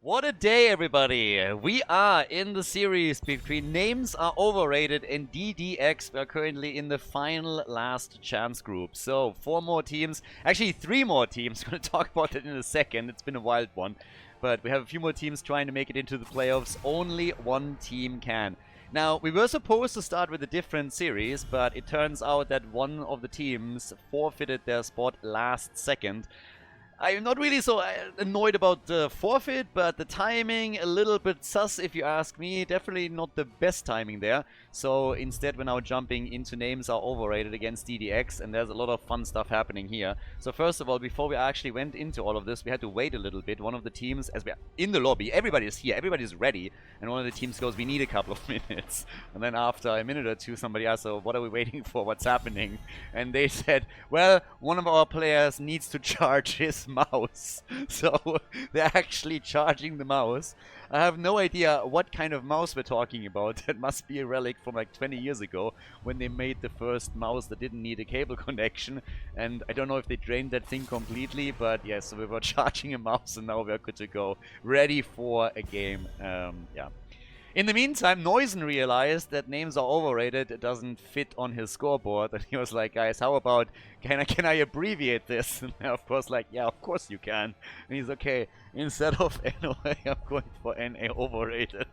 What a day, everybody! We are in the series between Names Are Overrated and DDX. We're currently in the final last chance group. So, 4 more teams, actually 3 more teams. We're going to talk about it in a second. It's been a wild one. But we have a few more teams trying to make it into the playoffs. Only one team can. Now, we were supposed to start with a different series, but it turns out that one of the teams forfeited their spot last second. I'm not really so annoyed about the forfeit, but the timing a little bit sus if you ask me. Definitely not the best timing there. So instead we're now jumping into Names Are Overrated against DDX, and there's a lot of fun stuff happening here. So first of all, before we actually went into all of this, we had to wait a little bit. One of the teams, as we're in the lobby, everybody's here, everybody's ready, and one of the teams goes, we need a couple of minutes. And then after a minute or two, somebody asked, so what are we waiting for? What's happening? And they said, well, one of our players needs to charge his mouse. So they're actually charging the mouse. I have no idea what kind of mouse we're talking about. That must be a relic from like 20 years ago when they made the first mouse that didn't need a cable connection. And I don't know if they drained that thing completely, but yes, so we were charging a mouse and now we're good to go. Ready for a game. Yeah. In the meantime, Noisen realized that Names Are Overrated. It doesn't fit on his scoreboard, and he was like, guys, how about, can I abbreviate this? And they're of course like, yeah, of course you can. And he's okay, instead of NOA, I'm going for NA Overrated.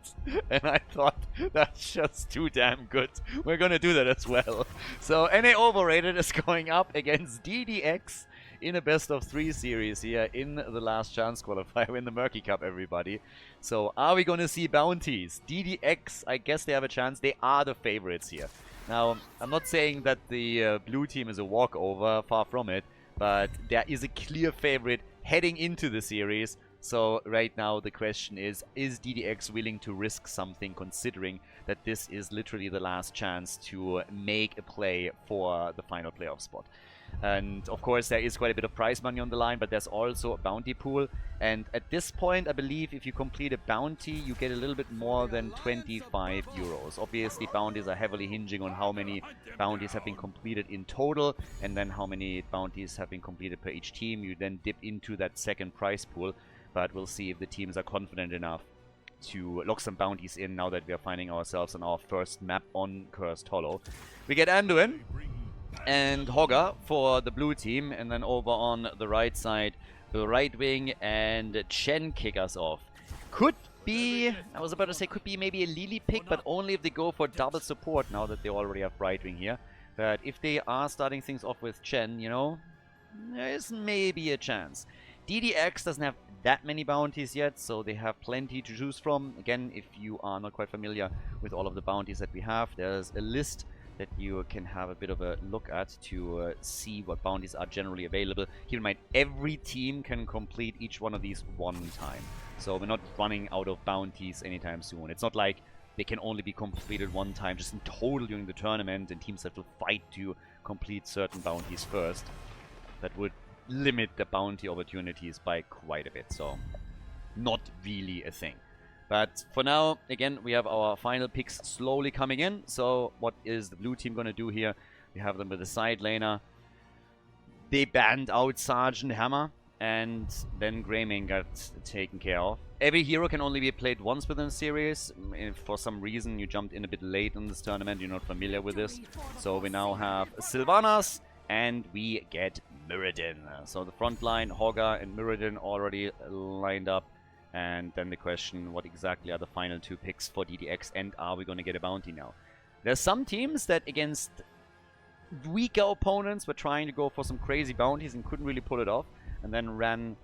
And I thought, that's just too damn good. We're gonna do that as well. So NA Overrated is going up against DDX in a best-of-3 series here in the last chance qualifier in the Murky Cup, everybody. So, are we going to see bounties? DDX, I guess they have a chance. They are the favorites here. Now, I'm not saying that the blue team is a walkover, far from it, but there is a clear favorite heading into the series. So, right now, the question is DDX willing to risk something, considering that this is literally the last chance to make a play for the final playoff spot? And of course there is quite a bit of prize money on the line, but there's also a bounty pool, and at this point I believe if you complete a bounty you get a little bit more than 25 euros. Obviously bounties are heavily hinging on how many bounties have been completed in total, and then how many bounties have been completed per each team. You then dip into that second prize pool, but we'll see if the teams are confident enough to lock some bounties in now that we are finding ourselves on our first map on Cursed Hollow. We get Anduin and Hogger for the blue team, and then over on the right side, the right wing and Chen kick us off. Could be, I was about to say, could be maybe a Lily pick, but only if they go for double support now that they already have right wing here. But if they are starting things off with Chen, you know, there is maybe a chance. DDX doesn't have that many bounties yet, so they have plenty to choose from. Again, if you are not quite familiar with all of the bounties that we have, there's a list that you can have a bit of a look at to see what bounties are generally available. Keep in mind, every team can complete each one of these one time. So we're not running out of bounties anytime soon. It's not like they can only be completed one time just in total during the tournament, and teams have to fight to complete certain bounties first. That would limit the bounty opportunities by quite a bit, so not really a thing. But for now, again, we have our final picks slowly coming in. So what is the blue team going to do here? We have them with a side laner. They banned out Sergeant Hammer, and then Greymane got taken care of. Every hero can only be played once within a series. If for some reason you jumped in a bit late in this tournament, you're not familiar with this. So we now have Sylvanas, and we get Muradin. So the front line, Hogger and Muradin already lined up. And then the question, what exactly are the final 2 picks for DDX, and are we going to get a bounty now? There's some teams that against weaker opponents were trying to go for some crazy bounties and couldn't really pull it off, and then ran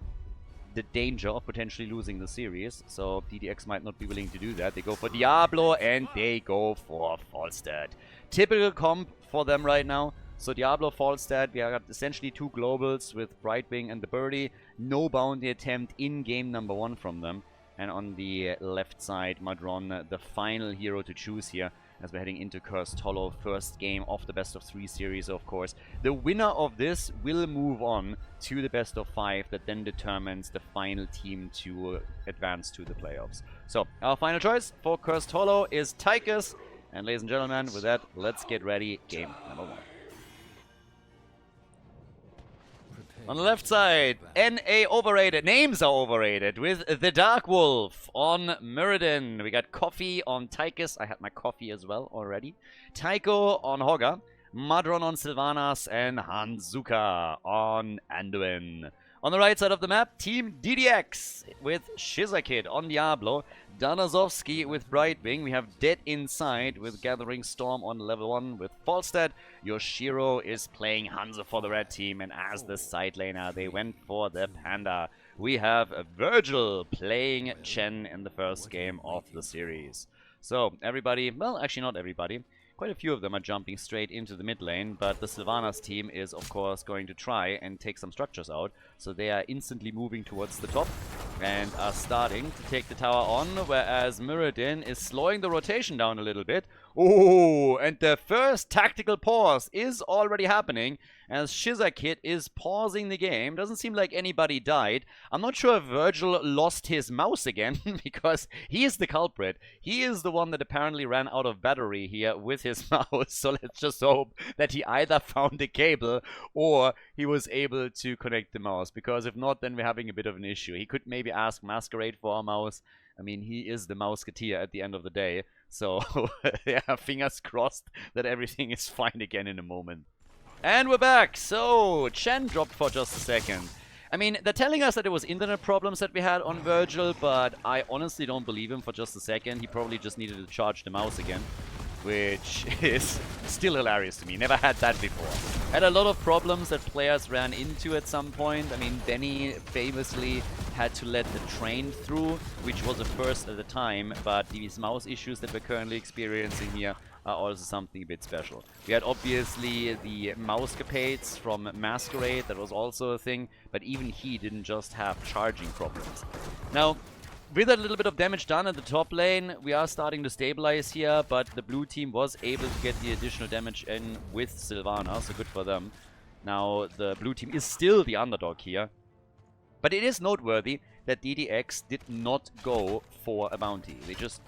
the danger of potentially losing the series. So DDX might not be willing to do that. They go for Diablo and they go for Falstad. Typical comp for them right now. So Diablo, Falstad, we got essentially 2 globals with Brightwing and the Birdie. No bounty attempt in game number 1 from them. And on the left side, Madron, the final hero to choose here as we're heading into Cursed Hollow. First game of the best-of-3 series, of course. The winner of this will move on to the best-of-5 that then determines the final team to advance to the playoffs. So our final choice for Cursed Hollow is Stiches. And ladies and gentlemen, with that, let's get ready. Game number 1. On the left side, NA overrated. Names are overrated with the Dark Wolf on Muradin. We got Coffee on Stiches. I had my coffee as well already. Tycho on Hogger. Madron on Sylvanas. And Hanzuka on Anduin. On the right side of the map, Team DDX with Shizakid on Diablo, Danazovsky with Brightwing. We have Dead Inside with Gathering Storm on level 1 with Falstad. Yoshiro is playing Hanzo for the red team, and as the side laner, they went for the Panda. We have Virgil playing Chen in the first game of the series. So everybody, well, actually not everybody. Quite a few of them are jumping straight into the mid lane, but the Sylvanas team is, of course, going to try and take some structures out. So they are instantly moving towards the top and are starting to take the tower on, whereas Muradin is slowing the rotation down a little bit. Oh, and the first tactical pause is already happening as Shizakid is pausing the game. Doesn't seem like anybody died. I'm not sure if Virgil lost his mouse again because he is the culprit. He is the one that apparently ran out of battery here with his mouse. So let's just hope that he either found a cable or he was able to connect the mouse, because if not, then we're having a bit of an issue. He could maybe ask Masquerade for a mouse. I mean, he is the Mouseketeer at the end of the day. So, yeah, fingers crossed that everything is fine again in a moment. And we're back. So, Chen dropped for just a second. I mean, they're telling us that it was internet problems that we had on Virgil, but I honestly don't believe him for just a second. He probably just needed to charge the mouse again, which is still hilarious to me. Never had that before. Had a lot of problems that players ran into at some point. I mean, Benny famously had to let the train through, which was a first at the time, but these mouse issues that we're currently experiencing here are also something a bit special. We had obviously the mousecapades from Masquerade, that was also a thing, but even he didn't just have charging problems. Now, with a little bit of damage done at the top lane, we are starting to stabilize here, but the blue team was able to get the additional damage in with Sylvana, so good for them. Now, the blue team is still the underdog here, but it is noteworthy that DDX did not go for a bounty. They just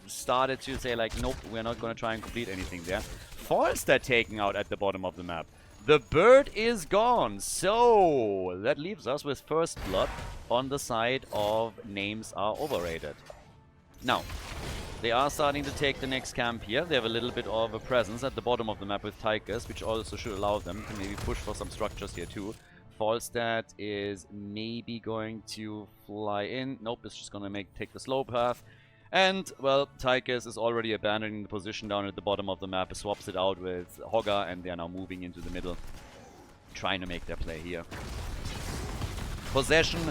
started to say like, nope, we're not going to try and complete anything there. Falstad taken out at the bottom of the map. The bird is gone, so that leaves us with first blood on the side of names are overrated. Now, they are starting to take the next camp here. They have a little bit of a presence at the bottom of the map with Stiches, which also should allow them to maybe push for some structures here too. Falstad is maybe going to fly in. Nope, it's just going to take the slow path. And, well, Stiches is already abandoning the position down at the bottom of the map, swaps it out with Hogger, and they are now moving into the middle, trying to make their play here. Possession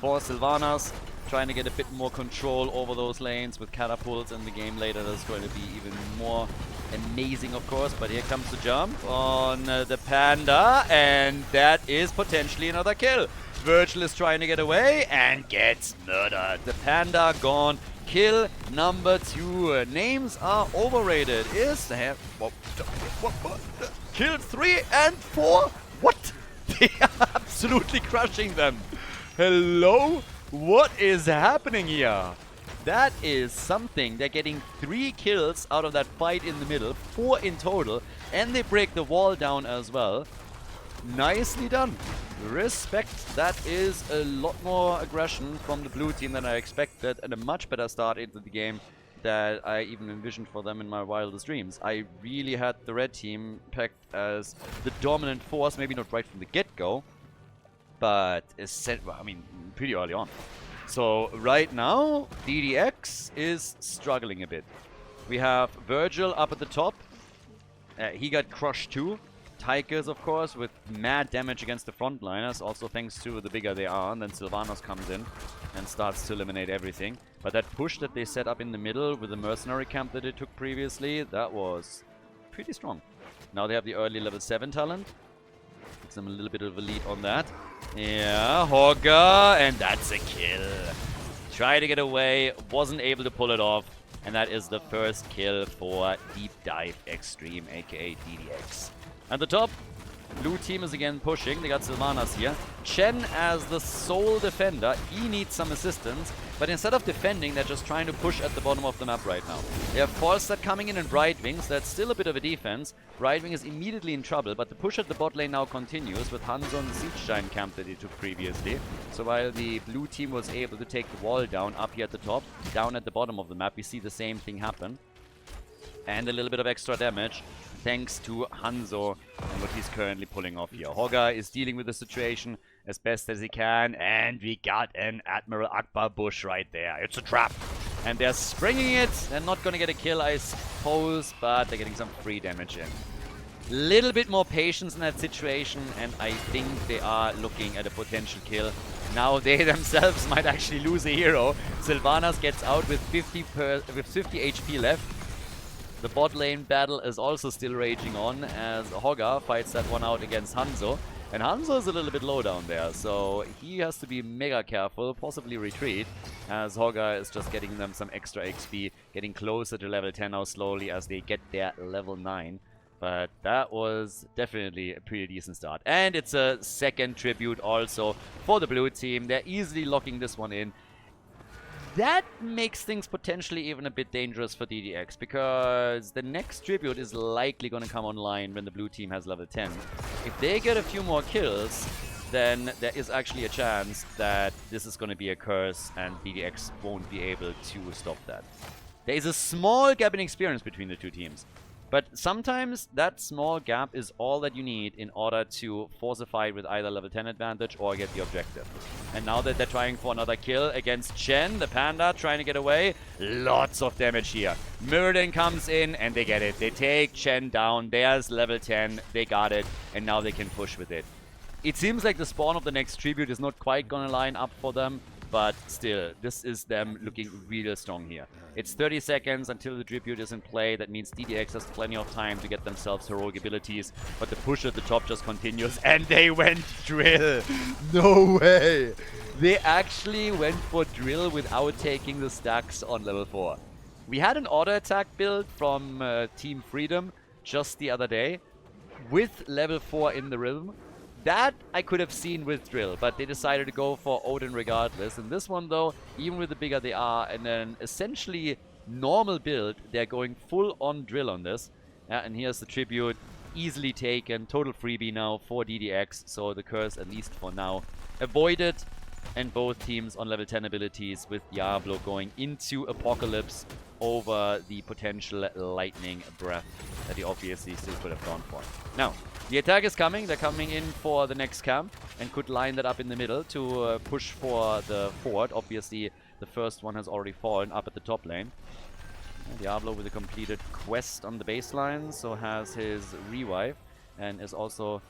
for Sylvanas, trying to get a bit more control over those lanes with catapults in the game later. That's going to be even more amazing, of course, but here comes the jump on the Panda, and that is potentially another kill. Virgil is trying to get away and gets murdered. The Panda gone. Kill number 2. Names are overrated. Is there... What? Kill 3 and 4? What? They are absolutely crushing them. Hello? What is happening here? That is something. They're getting 3 kills out of that fight in the middle. 4 in total. And they break the wall down as well. Nicely done. Respect. That is a lot more aggression from the blue team than I expected, and a much better start into the game that I even envisioned for them in my wildest dreams. I really had the red team pegged as the dominant force, maybe not right from the get-go, but I mean, pretty early on. So right now, DDX is struggling a bit. We have Virgil up at the top. He got crushed too. Stiches, of course, with mad damage against the frontliners, also thanks to the bigger they are. And then Sylvanas comes in and starts to eliminate everything. But that push that they set up in the middle with the mercenary camp that they took previously, that was pretty strong. Now they have the early level 7 talent. Gives them a little bit of a lead on that. Yeah, Hogger, and that's a kill. Tried to get away, wasn't able to pull it off. And that is the first kill for Deep Dive Extreme, aka DDX. At the top, Blue team is again pushing. They got Sylvanas here. Chen as the sole defender. He needs some assistance. But instead of defending, they're just trying to push at the bottom of the map right now. They have Falstad coming in and Brightwing, so that's still a bit of a defense. Brightwing is immediately in trouble, but the push at the bot lane now continues with Hanzo and the Siege Giant camp that he took previously. So while the blue team was able to take the wall down up here at the top, down at the bottom of the map, we see the same thing happen. And a little bit of extra damage thanks to Hanzo and what he's currently pulling off here. Hogga is dealing with the situation as best as he can, and we got an Admiral Akbar bush right there. It's a trap. And they're springing it. They're not going to get a kill, I suppose, but they're getting some free damage in. Little bit more patience in that situation, and I think they are looking at a potential kill. Now they themselves might actually lose a hero. Sylvanas gets out with 50 HP left. The bot lane battle is also still raging on as Hogga fights that one out against Hanzo. And Hanzo is a little bit low down there, so he has to be mega careful, possibly retreat, as Hogga is just getting them some extra XP, getting closer to level 10 now slowly as they get their level 9. But that was definitely a pretty decent start. And it's a second tribute also for the blue team. They're easily locking this one in. That makes things potentially even a bit dangerous for DDX, because the next tribute is likely going to come online when the blue team has level 10. If they get a few more kills, then there is actually a chance that this is going to be a curse and DDX won't be able to stop that. There is a small gap in experience between the two teams. But sometimes that small gap is all that you need in order to force a fight with either level 10 advantage or get the objective. And now that they're trying for another kill against Chen, the panda, trying to get away, lots of damage here. Mirrodin comes in and they get it. They take Chen down. There's level 10. They got it. And now they can push with it. It seems like the spawn of the next tribute is not quite going to line up for them. But still, this is them looking real strong here. It's 30 seconds until the tribute is in play. That means DDX has plenty of time to get themselves heroic abilities. But the push at the top just continues. And they went drill. No way. They actually went for drill without taking the stacks on level 4. We had an auto attack build from Team Freedom just the other day with level 4 in the realm. That I could have seen with drill, but they decided to go for Odin regardless. And this one though, even with the bigger they are and an essentially normal build, they're going full on drill on this. And here's the tribute, easily taken, total freebie now for DDX. So the curse, at least for now, avoided. And both teams on level 10 abilities with Diablo going into Apocalypse over the potential lightning breath that he obviously still could have gone for. Now, the attack is coming. They're coming in for the next camp and could line that up in the middle to push for the fort. Obviously, the first one has already fallen up at the top lane. And Diablo with a completed quest on the baseline, so has his revive and is also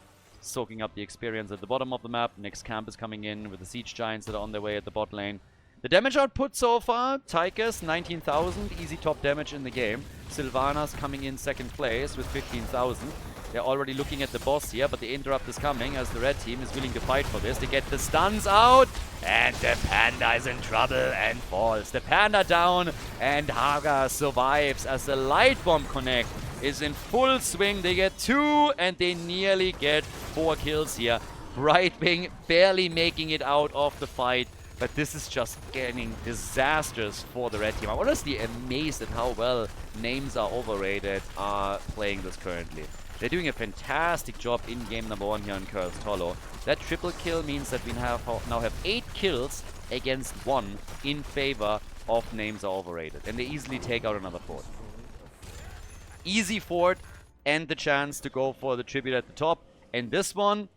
soaking up the experience at the bottom of the map. Next camp is coming in with the Siege Giants that are on their way at the bot lane. The damage output so far, Stiches 19,000, easy top damage in the game. Sylvanas coming in second place with 15,000. They're already looking at the boss here, but the interrupt is coming as the red team is willing to fight for this. They get the stuns out, and the panda is in trouble and falls. The panda down, and Haga survives as the light bomb connect is in full swing. They get 2, and they nearly get 4 kills here. Brightwing barely making it out of the fight. But this is just getting disastrous for the red team. I'm honestly amazed at how well names are overrated are playing this currently. They're doing a fantastic job in game number 1 here on Cursed Hollow. That triple kill means that we now have 8 kills against 1 in favor of names are overrated. And they easily take out another fort. Easy fort and the chance to go for the tribute at the top. And this one,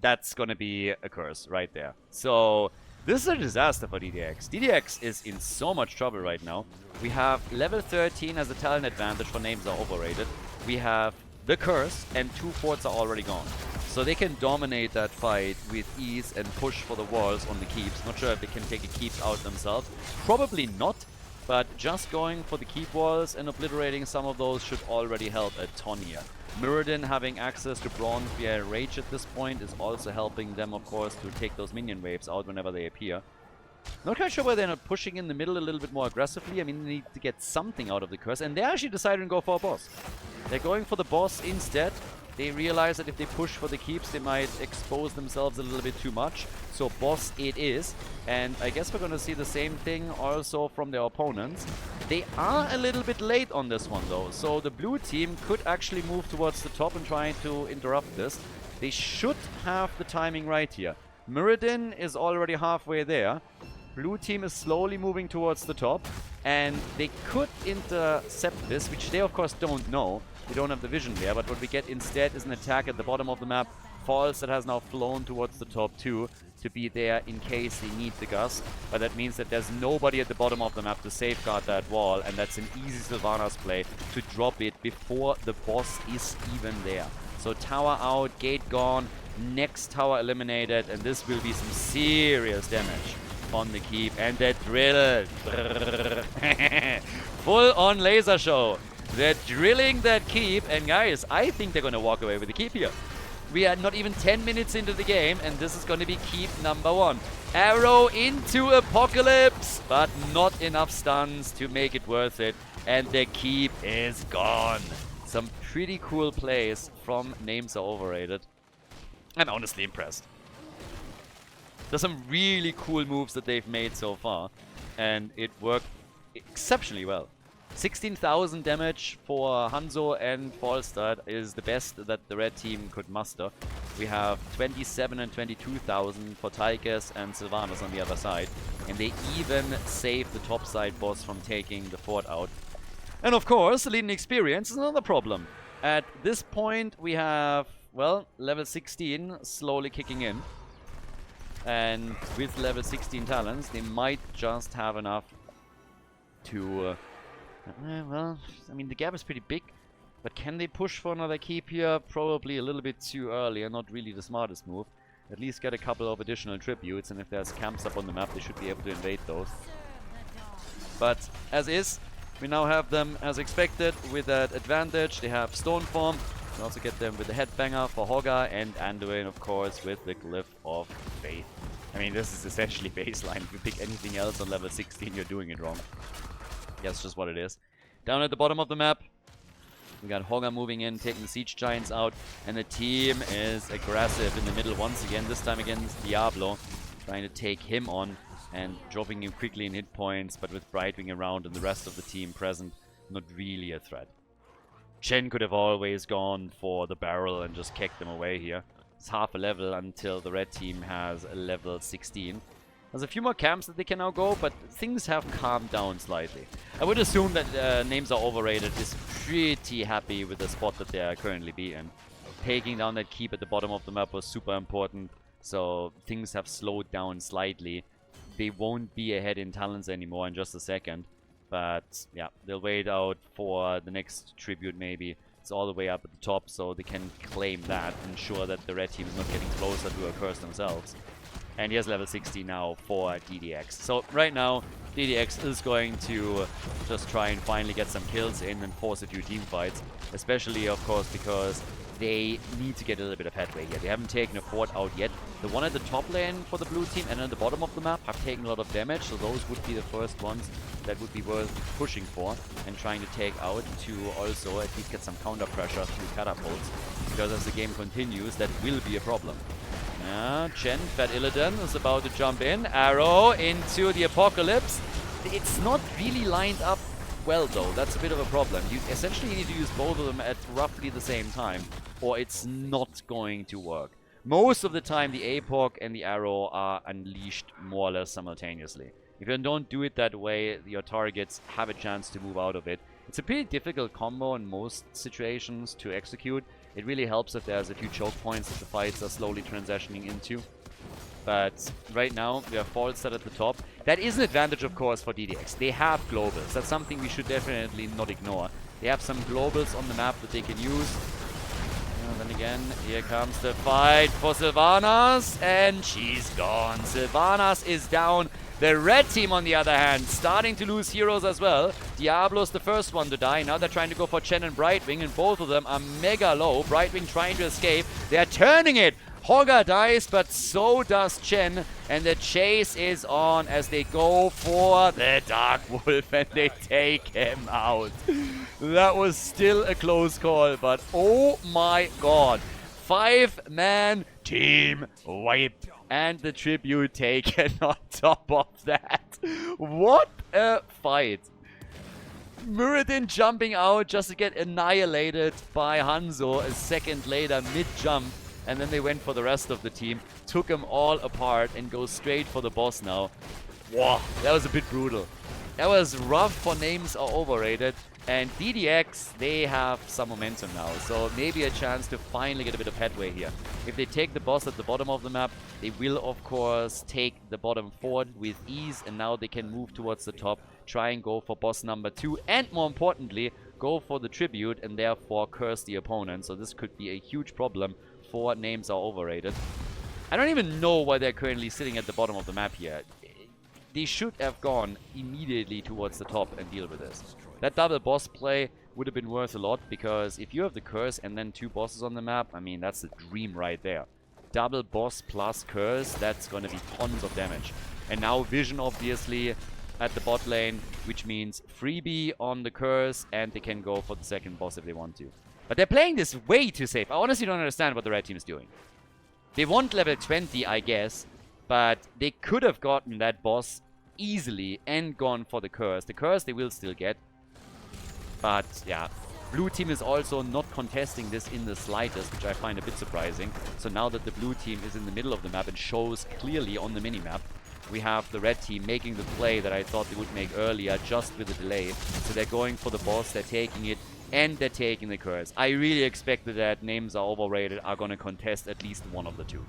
that's going to be a curse right there. So this is a disaster for DDX. DDX is in so much trouble right now. We have level 13 as a talent advantage for names are overrated. We have the curse and 2 forts are already gone. So they can dominate that fight with ease and push for the walls on the keeps. Not sure if they can take the keeps out themselves. Probably not. But just going for the keep walls and obliterating some of those should already help a ton here. Mirrodin having access to Bronze via Rage at this point is also helping them, of course, to take those minion waves out whenever they appear. Not quite sure why they're not pushing in the middle a little bit more aggressively. I mean, they need to get something out of the curse. And they actually decided to go for a boss. They're going for the boss instead. they realize that if they push for the keeps, they might expose themselves a little bit too much. So boss it is. And I guess we're going to see the same thing also from their opponents. They are a little bit late on this one though. So the blue team could actually move towards the top and try to interrupt this. They should have the timing right here. Muradin is already halfway there. Blue team is slowly moving towards the top. And they could intercept this, which they of course don't know. They don't have the vision there, but what we get instead is an attack at the bottom of the map. False that has now flown towards the top too, to be there in case they need the gust. But that means that there's nobody at the bottom of the map to safeguard that wall, and that's an easy Sylvanas play to drop it before the boss is even there. So tower out, gate gone, next tower eliminated, and this will be some serious damage on the keep. And that drill. Full on laser show. They're drilling that keep, and guys, I think they're going to walk away with the keep here. We are not even 10 minutes into the game, and this is going to be keep number 1. Arrow into Apocalypse, but not enough stuns to make it worth it, and the keep is gone. Some pretty cool plays from Names Are Overrated. I'm honestly impressed. There's some really cool moves that they've made so far, and it worked exceptionally well. 16,000 damage for Hanzo and Falstad is the best that the red team could muster. We have 27 and 22,000 for Stiches and Sylvanas on the other side. And they even saved the top side boss from taking the fort out. And of course, leading experience is another problem. At this point, we have, well, level 16 slowly kicking in. And with level 16 talents, they might just have enough to... well, I mean, the gap is pretty big, but can they push for another keep here? Probably a little bit too early and not really the smartest move. At least get a couple of additional tributes, and if there's camps up on the map, they should be able to invade those. But as is, we now have them as expected with that advantage. They have Stoneform. We also get them with the Headbanger for Hogga, and Anduin, of course, with the Glyph of Faith. I mean, this is essentially baseline. If you pick anything else on level 16, you're doing it wrong. That's just what it is. Down at the bottom of the map, we got Hogga moving in, taking the Siege Giants out, and the team is aggressive in the middle once again, this time against Diablo, trying to take him on and dropping him quickly in hit points, but with Brightwing around and the rest of the team present, not really a threat. Chen could have always gone for the barrel and just kicked them away here. It's half a level until the red team has a level 16. There's a few more camps that they can now go, but things have calmed down slightly. I would assume that Names Are Overrated is pretty happy with the spot that they are currently be in. Taking down that keep at the bottom of the map was super important, so things have slowed down slightly. They won't be ahead in talents anymore in just a second, but yeah, they'll wait out for the next tribute maybe. It's all the way up at the top, so they can claim that, ensure that the red team is not getting closer to a curse themselves. And he has level 60 now for DDX. So right now, DDX is going to just try and finally get some kills in and force a few team fights. Especially, of course, because they need to get a little bit of headway here. They haven't taken a fort out yet. The one at the top lane for the blue team and at the bottom of the map have taken a lot of damage. So those would be the first ones that would be worth pushing for and trying to take out to also at least get some counter pressure through catapults. Because as the game continues, that will be a problem. Yeah, Chen, Fat Illidan is about to jump in. Arrow into the Apocalypse. It's not really lined up well though. That's a bit of a problem. You essentially need to use both of them at roughly the same time, or it's not going to work. Most of the time the APOC and the Arrow are unleashed more or less simultaneously. If you don't do it that way, your targets have a chance to move out of it. It's a pretty difficult combo in most situations to execute. It really helps if there's a few choke points that the fights are slowly transitioning into. But right now, we have Falstad at the top. That is an advantage, of course, for DDX. They have globals. That's something we should definitely not ignore. They have some globals on the map that they can use. And then again, here comes the fight for Sylvanas, and she's gone. Sylvanas is down. The red team, on the other hand, starting to lose heroes as well. Diablo's the first one to die. Now they're trying to go for Chen and Brightwing, and both of them are mega low. Brightwing trying to escape. They're turning it. Hogger dies, but so does Chen, and the chase is on as they go for the Dark Wolf and they take him out. That was still a close call, but oh my god. 5-man team wipe and the tribute taken on top of that. What a fight. Muradin jumping out just to get annihilated by Hanzo a second later mid-jump. And then they went for the rest of the team, took them all apart and go straight for the boss now. Wow, that was a bit brutal. That was rough for names are overrated. And DDX, they have some momentum now. So maybe a chance to finally get a bit of headway here. If they take the boss at the bottom of the map, they will of course take the bottom forward with ease. And now they can move towards the top, try and go for boss number 2. And more importantly, go for the tribute and therefore curse the opponent. So this could be a huge problem for names are overrated. I don't even know why they're currently sitting at the bottom of the map here. They should have gone immediately towards the top and deal with this. That double boss play would have been worth a lot, because if you have the curse and then 2 bosses on the map, I mean, that's the dream right there. Double boss plus curse, that's gonna be tons of damage. And now Vision obviously at the bot lane, which means freebie on the curse, and they can go for the second boss if they want to. But they're playing this way too safe. I honestly don't understand what the red team is doing. They want level 20, I guess, but they could have gotten that boss easily and gone for the curse. The curse they will still get. But yeah, blue team is also not contesting this in the slightest, which I find a bit surprising. So now that the blue team is in the middle of the map and shows clearly on the minimap, we have the red team making the play that I thought they would make earlier, just with a delay. So they're going for the boss, they're taking it, and they're taking the curse. I really expected that names are overrated are going to contest at least one of the two.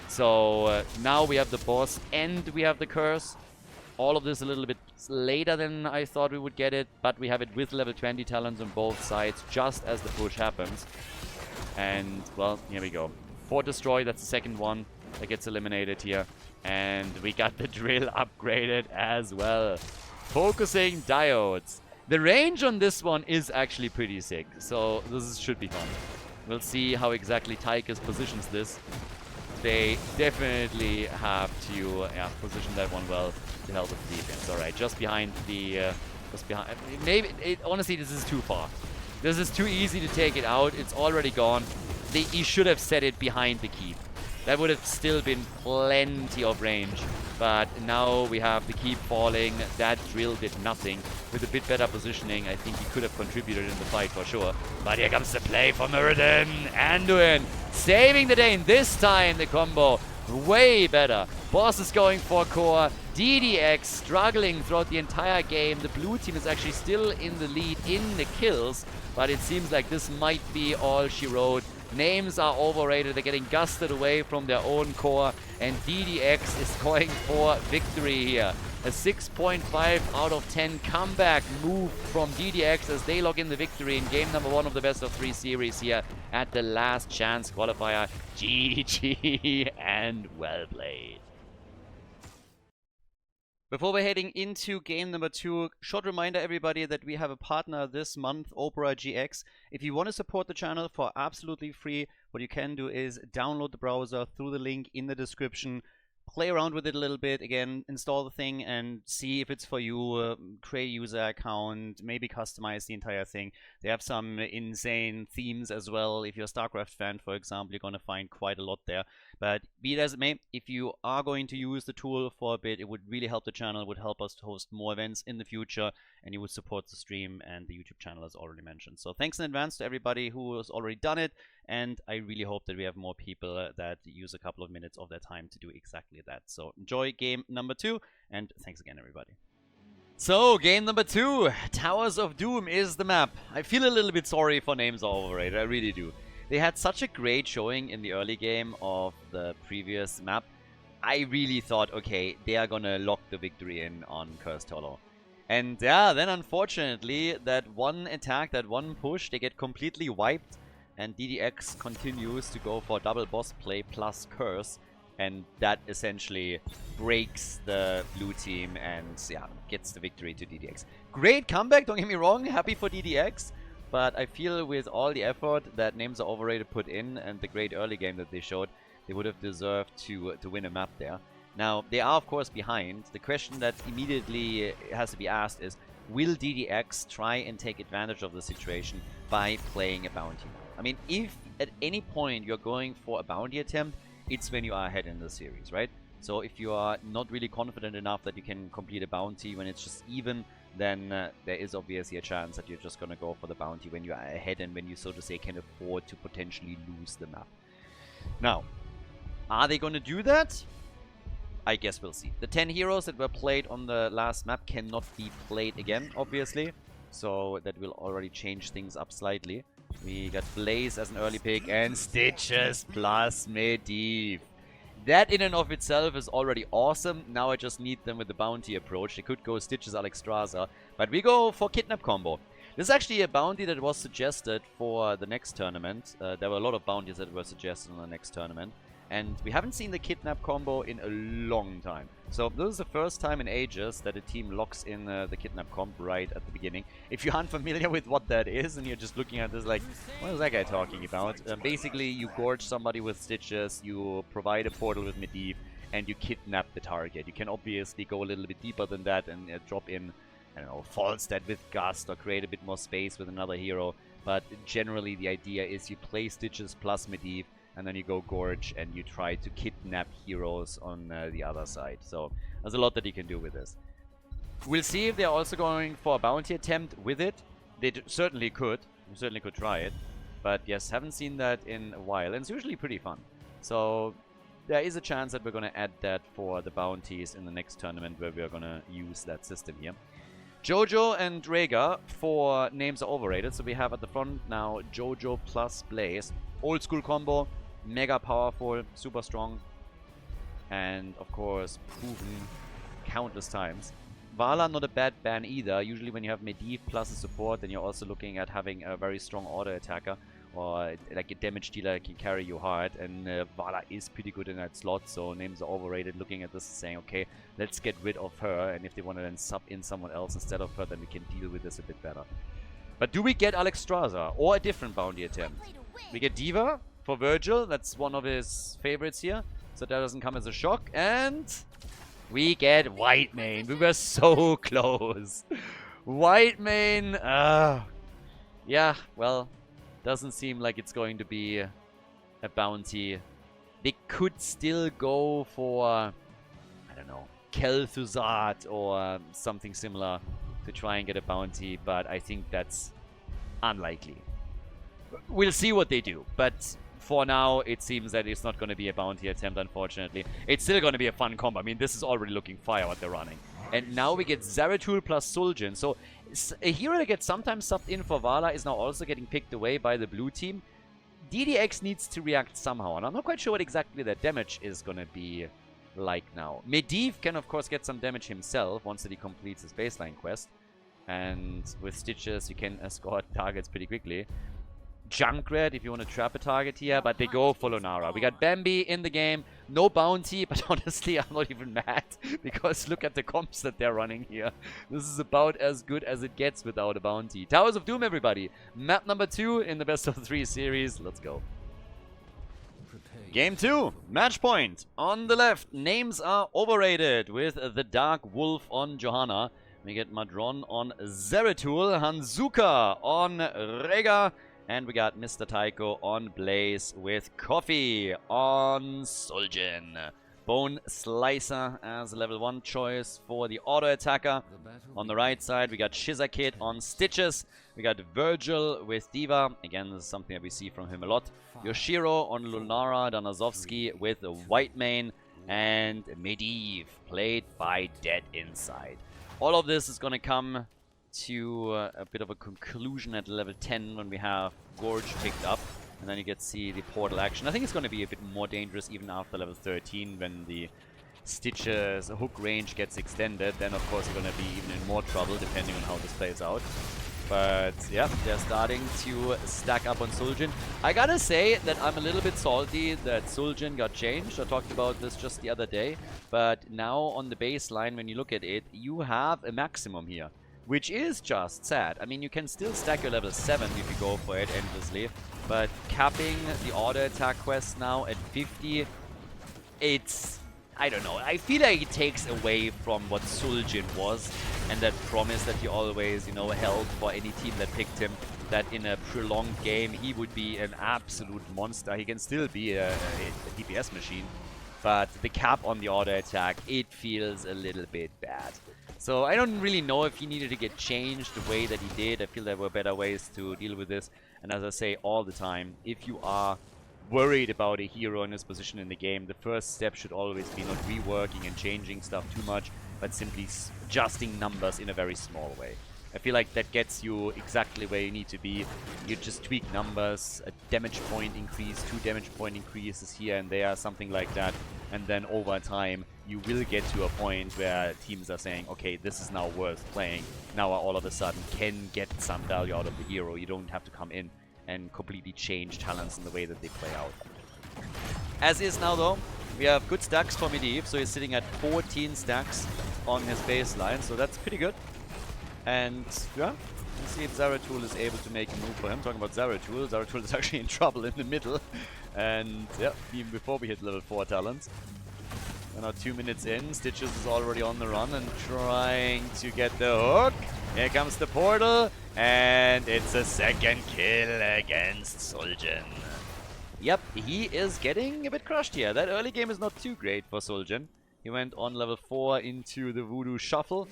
So now we have the boss and we have the curse. All of this a little bit later than I thought we would get it, but we have it with level 20 talents on both sides just as the push happens. And, well, here we go. For Destroy, that's the second one that gets eliminated here. And we got the drill upgraded as well. Focusing diodes. The range on this one is actually pretty sick, so this should be fun. We'll see how exactly Tychus positions this. They definitely have to position that one well to help with the defense. Alright, just behind the... maybe, honestly, this is too far. This is too easy to take it out. It's already gone. He should have set it behind the keep. That would have still been plenty of range. But now we have the keep falling. That drill did nothing. With a bit better positioning, I think he could have contributed in the fight for sure. But here comes the play for Muradin. Anduin saving the day. And this time the combo way better. Boss is going for core. DDX struggling throughout the entire game. The blue team is actually still in the lead in the kills. But it seems like this might be all she wrote. Names are overrated. They're getting gusted away from their own core. And DDX is going for victory here. A 6.5 out of 10 comeback move from DDX as they log in the victory in game number 1 of the best of 3 series here at the last chance qualifier. GG and well played. Before we're heading into game number 2, short reminder everybody that we have a partner this month, Opera GX. If you want to support the channel for absolutely free, what you can do is download the browser through the link in the description. Play around with it a little bit, again, install the thing and see if it's for you, create a user account, maybe customize the entire thing. They have some insane themes as well. If you're a StarCraft fan, for example, you're going to find quite a lot there. But be it as it may, if you are going to use the tool for a bit, it would really help the channel, it would help us to host more events in the future, and you would support the stream and the YouTube channel as already mentioned. So thanks in advance to everybody who has already done it, and I really hope that we have more people that use a couple of minutes of their time to do exactly that. So enjoy game number 2, and thanks again everybody. So game number 2, Towers of Doom is the map. I feel a little bit sorry for names are overrated, I really do. They had such a great showing in the early game of the previous map. I really thought, okay, they are gonna lock the victory in on Cursed Hollow. And yeah, then unfortunately, that one attack, that one push, they get completely wiped. And DDX continues to go for double boss play plus curse. And that essentially breaks the blue team and yeah, gets the victory to DDX. Great comeback, don't get me wrong, happy for DDX. But I feel with all the effort that names are overrated put in and the great early game that they showed, they would have deserved to win a map there. Now, they are, of course, behind. The question that immediately has to be asked is, will DDX try and take advantage of the situation by playing a bounty? I mean, if at any point you're going for a bounty attempt, it's when you are ahead in the series, right? So if you are not really confident enough that you can complete a bounty when it's just even, then there is obviously a chance that you're just going to go for the bounty when you are ahead and when you, so to say, can afford to potentially lose the map. Now, are they going to do that? I guess we'll see. The 10 heroes that were played on the last map cannot be played again, obviously. So that will already change things up slightly. We got Blaze as an early pick and Stiches plus Medivh. That in and of itself is already awesome. Now I just need them with the bounty approach. They could go Stiches Alexstrasza, but we go for Kidnap combo. This is actually a bounty that was suggested for the next tournament. There were a lot of bounties that were suggested on the next tournament. And we haven't seen the Kidnap combo in a long time. So this is the first time in ages that a team locks in the Kidnap comp right at the beginning. If you aren't familiar with what that is and you're just looking at this like, what is that guy talking about? Basically, you gorge somebody with Stiches, you provide a portal with Medivh, and you kidnap the target. You can obviously go a little bit deeper than that and drop in, I don't know, Falstad with Gust or create a bit more space with another hero. But generally, the idea is you play Stiches plus Medivh, and then you go Gorge and you try to kidnap heroes on the other side. So there's a lot that you can do with this. We'll see if they're also going for a bounty attempt with it. They certainly could. You certainly could try it. But yes, haven't seen that in a while. And it's usually pretty fun. So there is a chance that we're going to add that for the bounties in the next tournament where we're going to use that system here. Jojo and Rhaegar for names are overrated. So we have at the front now Jojo plus Blaze. Old school combo. Mega powerful, super strong, and of course proven countless times. Vala not a bad ban either. Usually when you have Medivh plus a support, then you're also looking at having a very strong auto attacker or like a damage dealer that can carry you hard, and Vala is pretty good in that slot, so names are overrated. Looking at this saying, okay, let's get rid of her, and if they want to then sub in someone else instead of her, then we can deal with this a bit better. But do we get Alexstrasza or a different bounty attempt? We get Diva for Virgil, that's one of his favorites here, so that doesn't come as a shock. And we get Whitemane. We were so close. Whitemane, yeah, well, doesn't seem like it's going to be a bounty. They could still go for, I don't know, Kel'Thuzad or something similar to try and get a bounty, but I think that's unlikely. We'll see what they do, but for now, it seems that it's not going to be a bounty attempt, unfortunately. It's still going to be a fun combo. I mean, this is already looking fire what they're running. And now we get Zeratul plus Zul'jin. So a hero that gets sometimes subbed in for Vala is now also getting picked away by the blue team. DDX needs to react somehow, and I'm not quite sure what exactly their damage is going to be like now. Medivh can, of course, get some damage himself once that he completes his baseline quest. And with Stiches, you can escort targets pretty quickly. Junkrat if you want to trap a target here, but they go for Lunara. We got Bambi in the game, no bounty, but honestly I'm not even mad because look at the comps that they're running here. This is about as good as it gets without a bounty. Towers of Doom, everybody. Map number 2 in the best of 3 series. Let's go. Game 2, match point. On the left, names are overrated with the Dark Wolf on Johanna. We get Madron on Zeratul, Hanzuka on Rhaegar, and we got Mr. Tycho on Blaze with Coffee on Zul'jin. Bone Slicer as a level 1 choice for the auto attacker. On the right side, we got Shizakid on Stiches. We got Virgil with Diva. Again, this is something that we see from him a lot. Yoshiro on Lunara, Danazovsky with Whitemane, and Medivh, played by Dead Inside. All of this is going to come to a bit of a conclusion at level 10 when we have Gorge picked up. And then you get to see the portal action. I think it's going to be a bit more dangerous even after level 13 when the Stiches hook range gets extended. Then of course you're going to be even in more trouble depending on how this plays out. But yeah, they're starting to stack up on Zul'jin. I gotta say that I'm a little bit salty that Zul'jin got changed. I talked about this just the other day. But now on the baseline, when you look at it, you have a maximum here. which is just sad. I mean, you can still stack your level 7 if you go for it endlessly, but capping the auto attack quest now at 50, it's... I don't know. I feel like it takes away from what Suljin was and that promise that he always, you know, held for any team that picked him, that in a prolonged game he would be an absolute monster. He can still be a DPS machine, but the cap on the auto attack, it feels a little bit bad. So I don't really know if he needed to get changed the way that he did. I feel there were better ways to deal with this. And as I say all the time, if you are worried about a hero in his position in the game, the first step should always be not reworking and changing stuff too much, but simply adjusting numbers in a very small way. I feel like that gets you exactly where you need to be. You just tweak numbers, a damage point increase, 2 damage point increases here and there, something like that. And then over time, you will get to a point where teams are saying, okay, this is now worth playing. Now I all of a sudden can get some value out of the hero. You don't have to come in and completely change talents in the way that they play out. As is now though, we have good stacks for Medivh, so he's sitting at 14 stacks on his baseline, so that's pretty good. And yeah, let's see if Zeratul is able to make a move for him. Talking about Zeratul, Zeratul is actually in trouble in the middle. And yeah, even before we hit level 4 talents. We're now 2 minutes in, Stiches is already on the run and trying to get the hook. Here comes the portal, and it's a second kill against Suljin. Yep, he is getting a bit crushed here. That early game is not too great for Suljin. He went on level 4 into the Voodoo Shuffle.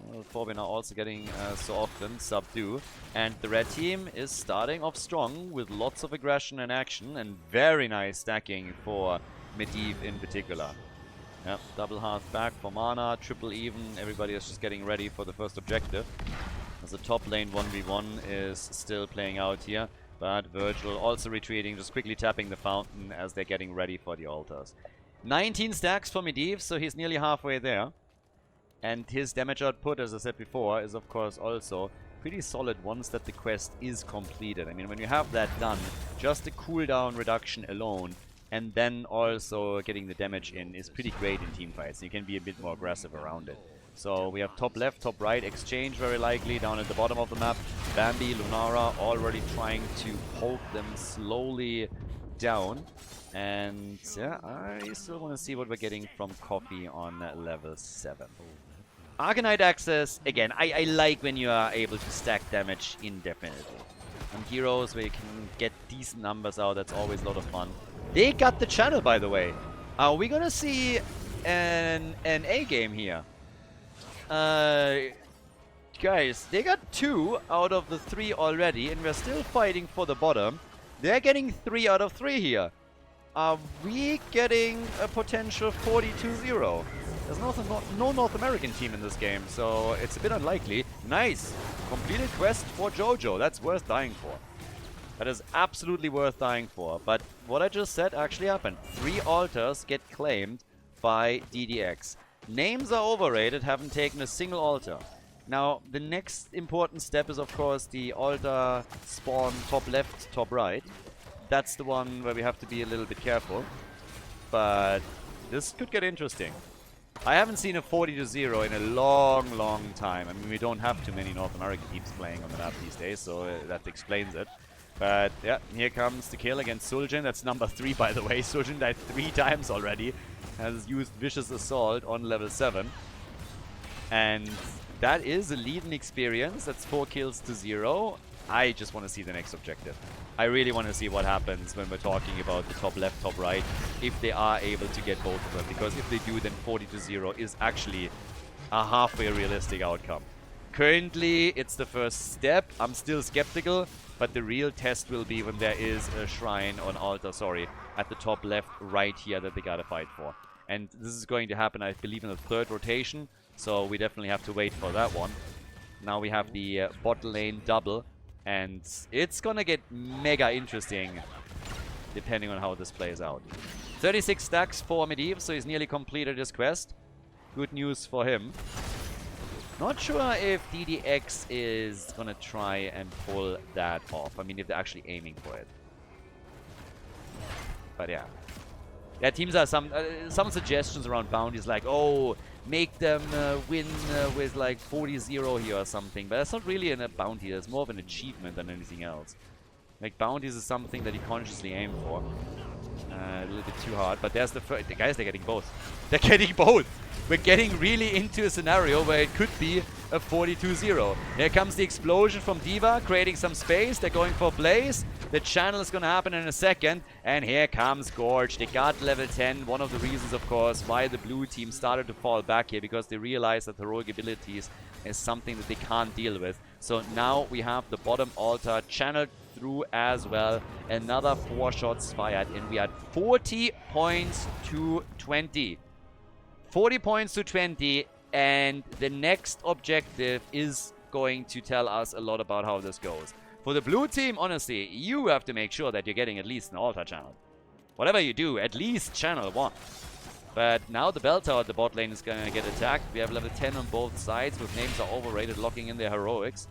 Level 4 we're now also getting so often Subdue. And the red team is starting off strong with lots of aggression and action and very nice stacking for Medivh in particular. Yep, double half back for mana, triple even, everybody is just getting ready for the first objective. As the top lane 1v1 is still playing out here, but Virgil also retreating, just quickly tapping the fountain as they're getting ready for the altars. 19 stacks for Medivh, so he's nearly halfway there. And his damage output, as I said before, is of course also pretty solid once that the quest is completed. I mean, when you have that done, just the cooldown reduction alone and then also getting the damage in is pretty great in teamfights. You can be a bit more aggressive around it. So we have top left, top right exchange very likely down at the bottom of the map. Bambi, Lunara already trying to poke them slowly down. And yeah, I still want to see what we're getting from Coffee on level 7. Arcanite access, again, I like when you are able to stack damage indefinitely. On heroes where you can get decent numbers out, that's always a lot of fun. They got the channel, by the way. Are we gonna see an A game here? Guys, they got 2 out of the 3 already, and we're still fighting for the bottom. They're getting 3 out of 3 here. Are we getting a potential 42-0? There's no North American team in this game, so it's a bit unlikely. Nice! Completed quest for Jojo. That's worth dying for. That is absolutely worth dying for. But what I just said actually happened. 3 altars get claimed by DDX. Names are overrated, haven't taken a single altar. Now, the next important step is, of course, the altar spawn top left, top right. That's the one where we have to be a little bit careful. But this could get interesting. I haven't seen a 40-0 in a long, long time. I mean, we don't have too many North American teams playing on the map these days, so that explains it. But yeah, here comes the kill against Suljin. That's number 3, by the way. Suljin died 3 times already. Has used Vicious Assault on level 7. And that is a leading experience. That's 4 kills to 0. I just want to see the next objective. I really want to see what happens when we're talking about the top left, top right, if they are able to get both of them. Because if they do, then 40-0 is actually a halfway realistic outcome. Currently, it's the first step. I'm still skeptical, but the real test will be when there is a shrine on altar, at the top left, right here that they gotta fight for. And this is going to happen, I believe, in the 3rd rotation, so we definitely have to wait for that one. Now we have the bot lane double, and it's gonna get mega interesting depending on how this plays out. 36 stacks for Medivh, so he's nearly completed his quest. Good news for him. Not sure if DDX is gonna try and pull that off. I mean, if they're actually aiming for it. But yeah. Yeah, teams are some suggestions around bounties like, oh, make them win with like 40-0 here or something. But that's not really a bounty. That's more of an achievement than anything else. Like, bounties is something that you consciously aim for. A little bit too hard. But there's the first... The guys, they're getting both. They're getting both. We're getting really into a scenario where it could be a 42-0. Here comes the explosion from D.Va, creating some space. They're going for Blaze. The channel is going to happen in a second. And here comes Gorge. They got level 10. One of the reasons, of course, why the blue team started to fall back here. Because they realized that heroic abilities is something that they can't deal with. So now we have the bottom altar channeled through as well. Another 4 shots fired. And we had 40 points to 20. 40 points to 20, and the next objective is going to tell us a lot about how this goes. For the blue team, honestly, you have to make sure that you're getting at least an altar channel. Whatever you do, at least channel 1. But now the bell tower at the bot lane is going to get attacked. We have level 10 on both sides, with names are overrated, locking in their heroics.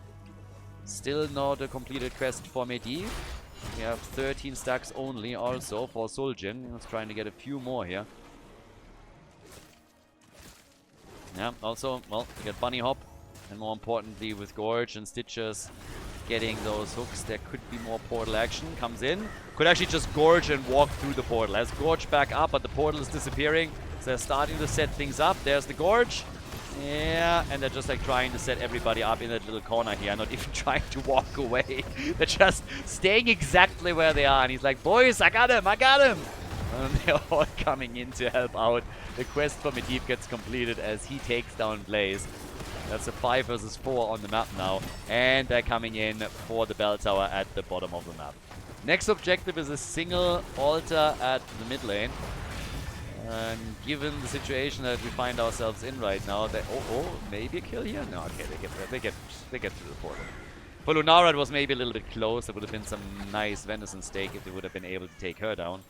Still not a completed quest for Medivh. We have 13 stacks only also for Suljin. He's trying to get a few more here. Yeah, also, well, we get Bunny Hop, and more importantly with Gorge and Stiches getting those hooks, there could be more portal action. Comes in, could actually just Gorge and walk through the portal. Has Gorge back up, but the portal is disappearing, so they're starting to set things up. There's the Gorge. Yeah, and they're just like trying to set everybody up in that little corner here, not even trying to walk away. They're just staying exactly where they are, and he's like, boys, I got him, I got him! And they're all coming in to help out. The quest for Medivh gets completed as he takes down Blaze. That's a 5 versus 4 on the map now. And they're coming in for the bell tower at the bottom of the map. Next objective is a single altar at the mid lane. And given the situation that we find ourselves in right now, that maybe a kill here? No, okay, they get through the portal. For Lunara, it was maybe a little bit close. There would have been some nice venison steak if they would have been able to take her down.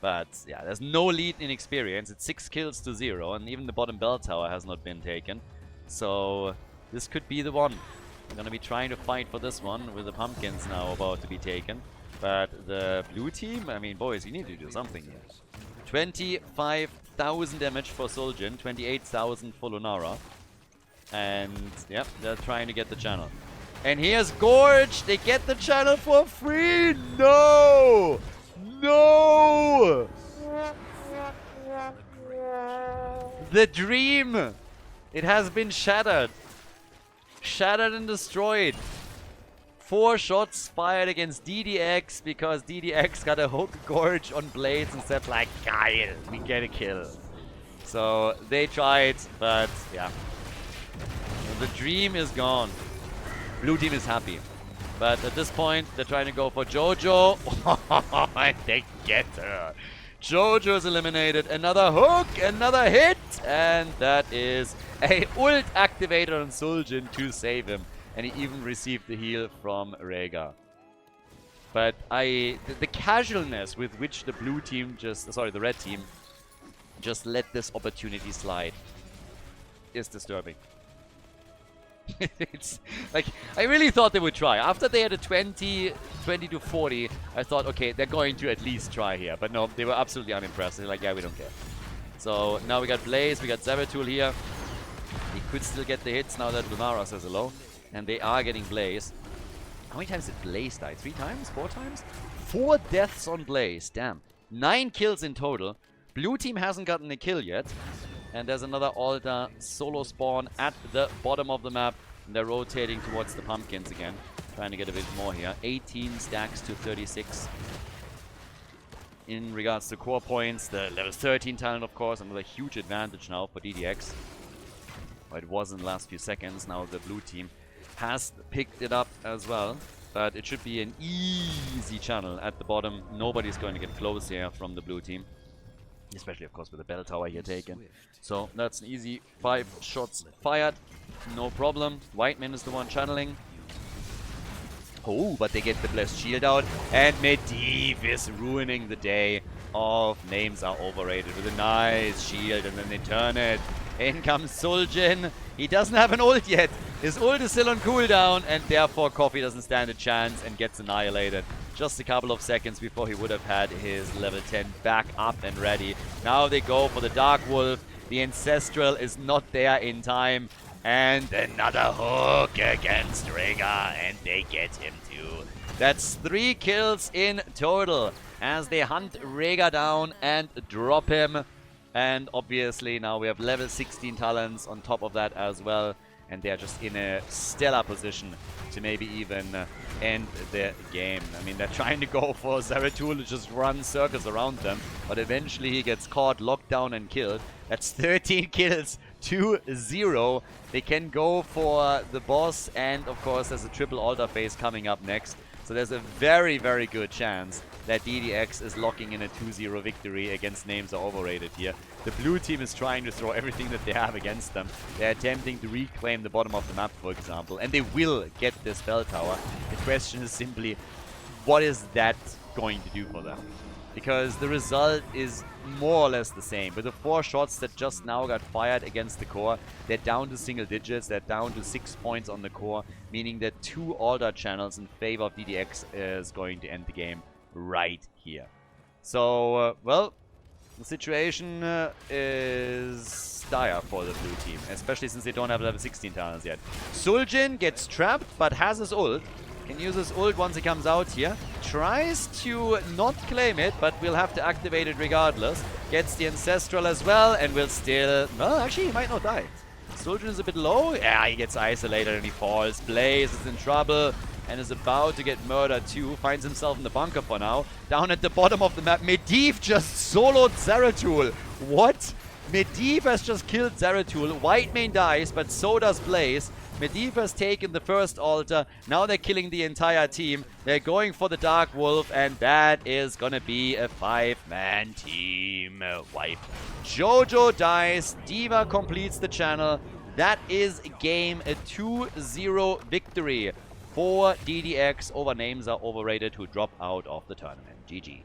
But yeah, there's no lead in experience. It's 6 kills to 0, and even the bottom bell tower has not been taken. So this could be the one. We're gonna be trying to fight for this one with the pumpkins now about to be taken. But the blue team, I mean, boys, you need to do something here. 25,000 damage for Suljin, 28,000 for Lunara. And yep, they're trying to get the channel. And here's Gorge. They get the channel for free. No! No! The dream! It has been shattered. Shattered and destroyed. 4 shots fired against DDX because DDX got a hook Gorge on Blades and said like, Geil, we get a kill. So they tried, but yeah. The dream is gone. Blue team is happy. But at this point, they're trying to go for Jojo. And they get her. Jojo is eliminated. Another hook, another hit. And that is a ult activated on Suljin to save him. And he even received the heal from Rhaegar. But the casualness with which the blue team the red team just let this opportunity slide is disturbing. It's like, I really thought they would try. After they had a 20 to 40, I thought, okay, they're going to at least try here. But no, they were absolutely unimpressed. They're like, yeah, we don't care. So now we got Blaze, we got Zeratul here. He could still get the hits now that Lunara says hello. And they are getting Blaze. How many times did Blaze die? 3 times? 4 times? 4 deaths on Blaze. Damn. 9 kills in total. Blue team hasn't gotten a kill yet. And there's another altar solo spawn at the bottom of the map. And they're rotating towards the pumpkins again. Trying to get a bit more here. 18 stacks to 36. In regards to core points, the level 13 talent, of course, another huge advantage now for DDX. But it was in the last few seconds. Now the blue team has picked it up as well. But it should be an easy channel at the bottom. Nobody's going to get close here from the blue team. Especially, of course, with the bell tower here taken. So that's an easy 5 shots fired. No problem. Whiteman is the one channeling. Oh, but they get the blessed shield out. And Medivh is ruining the day of names are overrated with a nice shield. And then they turn it. In comes Suljin. He doesn't have an ult yet. His ult is still on cooldown. And therefore, Coffee doesn't stand a chance and gets annihilated. Just a couple of seconds before he would have had his level 10 back up and ready. Now they go for the Dark Wolf. The Ancestral is not there in time. And another hook against Rega, and they get him too. That's 3 kills in total as they hunt Rega down and drop him. And obviously now we have level 16 talents on top of that as well. And they're just in a stellar position to maybe even end the game. I mean, they're trying to go for Zeratul to just run circles around them. But eventually he gets caught, locked down and killed. That's 13 kills to 0. They can go for the boss. And of course there's a triple altar phase coming up next. So there's a very, very good chance that DDX is locking in a 2-0 victory against Names Are Overrated here. The blue team is trying to throw everything that they have against them. They're attempting to reclaim the bottom of the map, for example, and they will get this bell tower. The question is simply, what is that going to do for them? Because the result is more or less the same. With the 4 shots that just now got fired against the core, they're down to single digits, they're down to 6 points on the core, meaning that 2 altar channels in favor of DDX is going to end the game right here. So, well, the situation is dire for the blue team, especially since they don't have level 16 talents yet. Suljin gets trapped, but has his ult. Can use his ult once he comes out here. Tries to not claim it, but will have to activate it regardless. Gets the Ancestral as well, and will still... Well, actually, he might not die. Suljin is a bit low. Yeah, he gets isolated and he falls. Blaze is in trouble and is about to get murdered too. Finds himself in the bunker for now. Down at the bottom of the map, Medivh just soloed Zeratul. What? Medivh has just killed Zeratul. Whitemane dies, but so does Blaze. Medivh has taken the first altar. Now they're killing the entire team. They're going for the Dark Wolf, and that is gonna be a 5-man team wipe. Jojo dies. D.Va completes the channel. That is game a 2-0 victory for DDX over Names Are Overrated, who drop out of the tournament. GG.